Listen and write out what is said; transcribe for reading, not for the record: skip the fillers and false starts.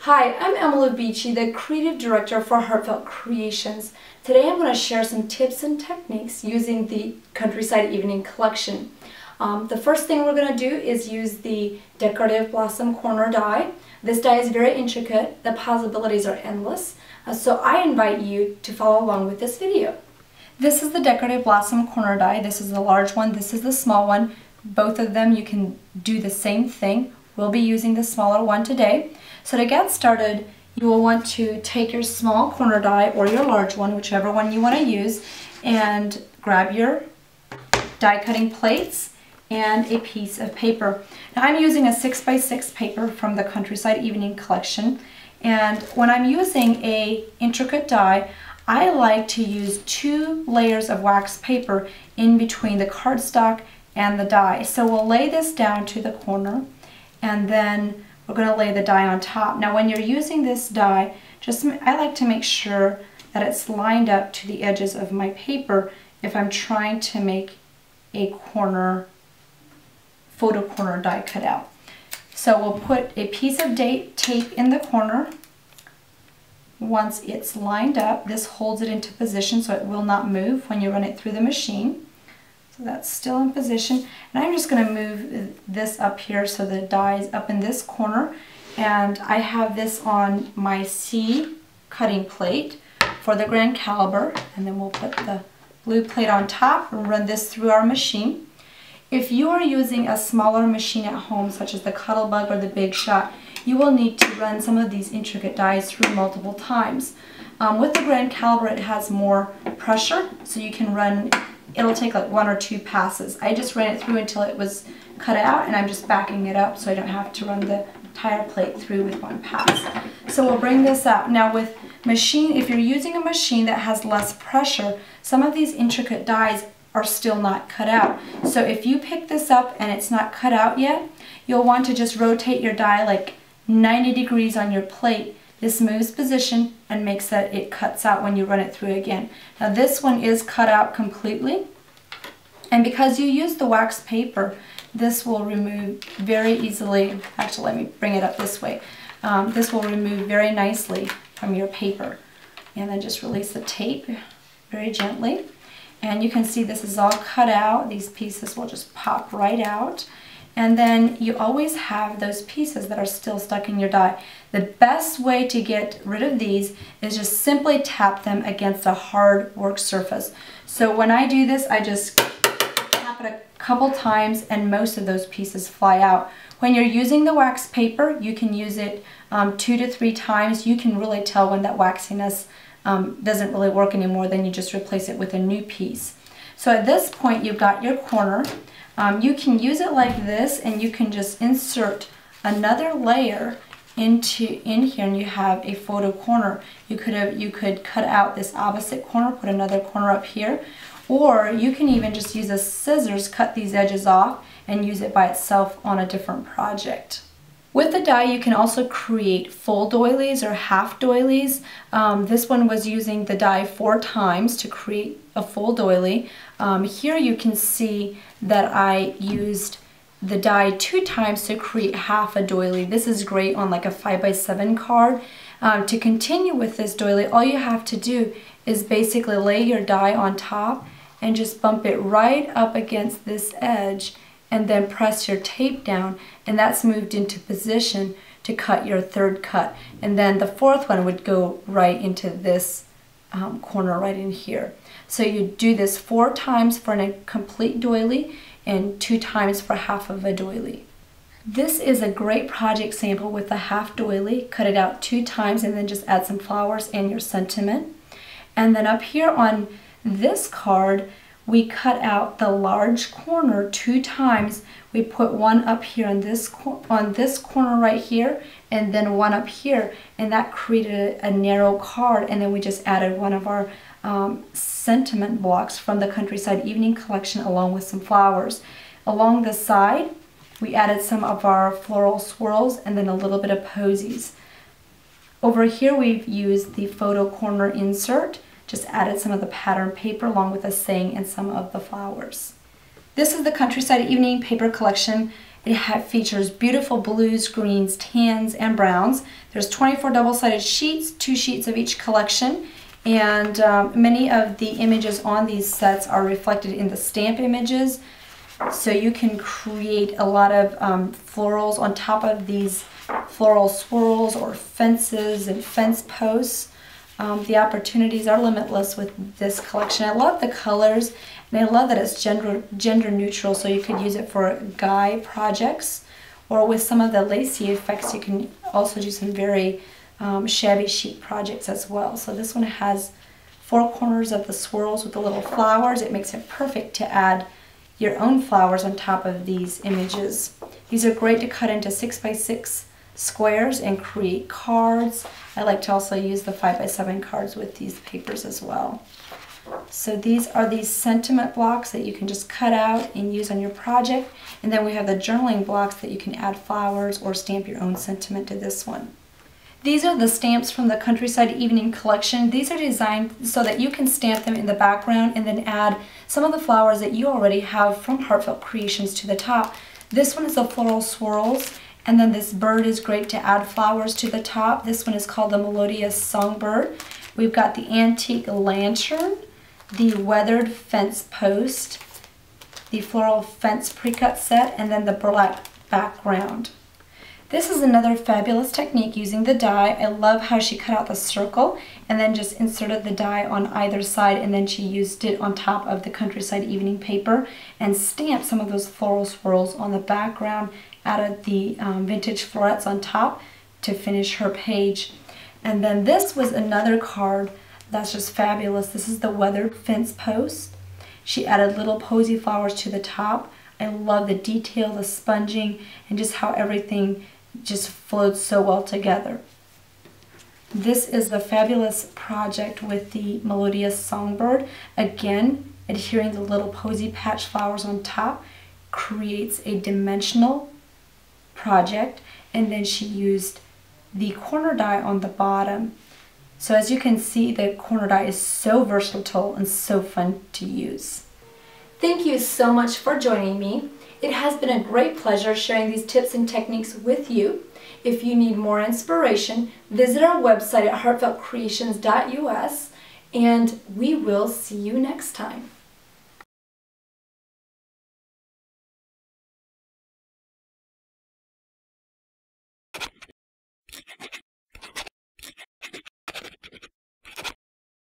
Hi, I'm Lou Beechy, the Creative Director for Heartfelt Creations. Today I'm going to share some tips and techniques using the Countryside Evening Collection. The first thing we're going to do is use the Decorative Blossom Corner die. This die is very intricate, the possibilities are endless, so I invite you to follow along with this video. This is the Decorative Blossom Corner die. This is the large one, this is the small one. Both of them you can do the same thing. We'll be using the smaller one today. So to get started, you will want to take your small corner die or your large one, whichever one you want to use, and grab your die cutting plates and a piece of paper. Now I'm using a 6x6 paper from the Countryside Evening Collection, and when I'm using a intricate die, I like to use 2 layers of wax paper in between the cardstock and the die. So we'll lay this down to the corner, and then we're going to lay the die on top. Now when you're using this die, I like to make sure that it's lined up to the edges of my paper if I'm trying to make a photo corner die cutout. So we'll put a piece of tape in the corner. Once it's lined up, this holds it into position so it will not move when you run it through the machine. So that's still in position, and I'm just going to move this up here so the die is up in this corner, and I have this on my C cutting plate for the grand caliber, and then we'll put the blue plate on top and run this through our machine. If you are using a smaller machine at home, such as the Cuttlebug or the Big Shot, you will need to run some of these intricate dies through multiple times. With the grand caliber, it has more pressure, so you can run. It'll take like 1 or 2 passes. I just ran it through until it was cut out, and I'm just backing it up so I don't have to run the entire plate through with 1 pass. So we'll bring this out. Now with machine, if you're using a machine that has less pressure, some of these intricate dies are still not cut out. So if you pick this up and it's not cut out yet, you'll want to just rotate your die like 90 degrees on your plate. This moves position and makes that it cuts out when you run it through again. Now this one is cut out completely, and because you use the wax paper, this will remove very easily. Actually, let me bring it up this way. This will remove very nicely from your paper. And then just release the tape very gently. And you can see this is all cut out. These pieces will just pop right out. And then you always have those pieces that are still stuck in your die. The best way to get rid of these is just simply tap them against a hard work surface. So when I do this, I just tap it a couple times and most of those pieces fly out. When you're using the wax paper, you can use it 2 to 3 times. You can really tell when that waxiness doesn't really work anymore. Then you just replace it with a new piece. So at this point, you've got your corner. You can use it like this, and you can just insert another layer in here, and you have a photo corner. You could cut out this opposite corner, put another corner up here, or you can even just use a scissors, cut these edges off, and use it by itself on a different project. With the die, you can also create full doilies or half doilies. This one was using the die 4 times to create a full doily. Here you can see that I used the die 2 times to create half a doily. This is great on like a 5x7 card. To continue with this doily, all you have to do is basically lay your die on top and just bump it right up against this edge, and then press your tape down, and that's moved into position to cut your 3rd cut. And then the 4th one would go right into this corner right in here. So you do this 4 times for a complete doily and 2 times for half of a doily. This is a great project sample with a half doily. Cut it out 2 times and then just add some flowers and your sentiment. And then up here on this card, we cut out the large corner 2 times. We put one up here on this corner right here, and then one up here, and that created a narrow card. And then we just added one of our sentiment blocks from the Countryside Evening Collection along with some flowers. Along the side, we added some of our floral swirls and then a little bit of posies. Over here, we've used the photo corner insert. Just added some of the pattern paper along with a saying and some of the flowers. This is the Countryside Evening Paper Collection, features beautiful blues, greens, tans, and browns. There's 24 double-sided sheets, 2 sheets of each collection, and many of the images on these sets are reflected in the stamp images. So you can create a lot of florals on top of these floral swirls or fences and fence posts. The opportunities are limitless with this collection. I love the colors, and I love that it's gender neutral, so you could use it for guy projects, or with some of the lacy effects you can also do some very shabby chic projects as well. So this one has 4 corners of the swirls with the little flowers. It makes it perfect to add your own flowers on top of these images. These are great to cut into 6x6 squares and create cards. I like to also use the 5x7 cards with these papers as well. So these are these sentiment blocks that you can just cut out and use on your project. And then we have the journaling blocks that you can add flowers or stamp your own sentiment to this one. These are the stamps from the Countryside Evening collection. These are designed so that you can stamp them in the background and then add some of the flowers that you already have from Heartfelt Creations to the top. This one is the Floral Swirls, and then this bird is great to add flowers to the top. This one is called the Melodious Songbird. We've got the Antique Lantern, the Weathered Fence Post, the Floral Fence Pre-Cut Set, and then the burlap background. This is another fabulous technique using the die. I love how she cut out the circle and then just inserted the die on either side, and then she used it on top of the Countryside Evening paper and stamped some of those floral swirls on the background, added the vintage florets on top to finish her page. And then this was another card that's just fabulous. This is the Weathered Fence Post. She added little posy flowers to the top. I love the detail, the sponging, and just how everything just flowed so well together. This is the fabulous project with the Melodious Songbird. Again, adhering the little posy patch flowers on top creates a dimensional project, and then she used the corner die on the bottom. So as you can see, the corner die is so versatile and so fun to use. Thank you so much for joining me. It has been a great pleasure sharing these tips and techniques with you. If you need more inspiration, visit our website at heartfeltcreations.us, and we will see you next time.